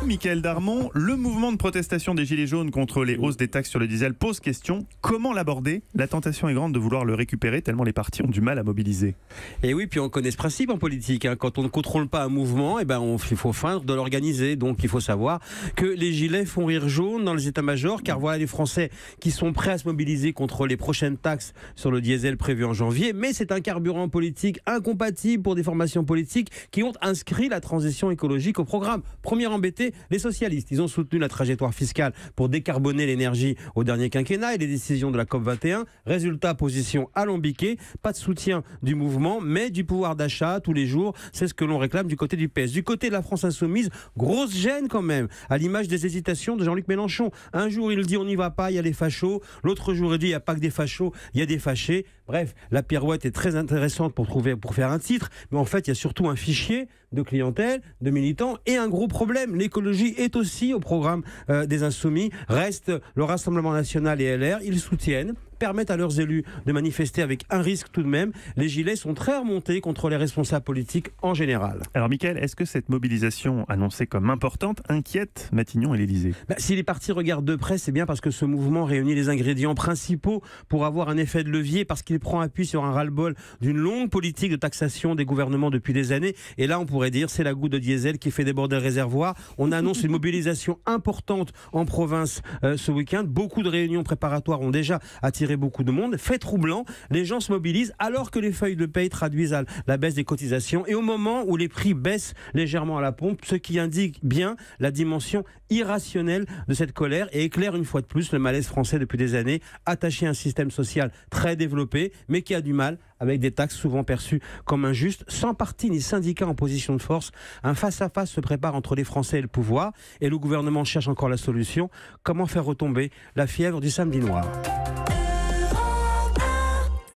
beaucoup, Mickaël Darmon. Le mouvement de protestation des Gilets jaunes contre les hausses des taxes sur le diesel pose question. Comment l'aborder? La tentation est grande de vouloir le récupérer tellement les partis ont du mal à mobiliser. Et oui, puis on connaît ce principe en politique. Quand on ne contrôle pas un mouvement, il faut feindre de l'organiser. Donc il faut savoir que les gilets font rire jaune dans les états-majors, car voilà les Français qui sont prêts à se mobiliser contre les prochaines taxes sur le diesel prévues en janvier. Mais c'est un carburant politique incompatible pour des formations politiques qui ont inscrit la transition écologique au programme. Premier embêté, les socialistes. Ils ont soutenu la trajectoire fiscale pour décarboner l'énergie au dernier quinquennat et les décisions de la COP21. Résultat, position alambiquée, pas de soutien du mouvement, mais du pouvoir d'achat tous les jours. C'est ce que l'on réclame du côté du PS. Du côté de la France insoumise, grosse gêne quand même, à l'image des hésitations de Jean-Luc Mélenchon. Un jour, il dit on n'y va pas, il y a les fachos. L'autre jour, il dit il n'y a pas que des fachos, il y a des fâchés. Bref, la pirouette est très intéressante pour faire un titre, mais en fait, il y a surtout un fichier de clientèle, de militants et un gros problème. L'écologie est aussi au programme des Insoumis. Reste le Rassemblement National et LR. Ils soutiennent, permettent à leurs élus de manifester avec un risque tout de même. Les gilets sont très remontés contre les responsables politiques en général. Alors Mickaël, est-ce que cette mobilisation annoncée comme importante inquiète Matignon et l'Élysée? Si les partis regardent de près, c'est bien parce que ce mouvement réunit les ingrédients principaux pour avoir un effet de levier, parce qu'il prend appui sur un ras-le-bol d'une longue politique de taxation des gouvernements depuis des années. Et là, on pourrait dire c'est la goutte de diesel qui fait déborder le réservoir. On annonce une mobilisation importante en province ce week-end. Beaucoup de réunions préparatoires ont déjà attiré beaucoup de monde. Fait troublant, les gens se mobilisent alors que les feuilles de paye traduisent la baisse des cotisations et au moment où les prix baissent légèrement à la pompe, ce qui indique bien la dimension irrationnelle de cette colère et éclaire une fois de plus le malaise français depuis des années, attaché à un système social très développé mais qui a du mal avec des taxes souvent perçues comme injustes. Sans parti ni syndicat en position de force, un face-à-face se prépare entre les Français et le pouvoir et le gouvernement cherche encore la solution. Comment faire retomber la fièvre du samedi noir?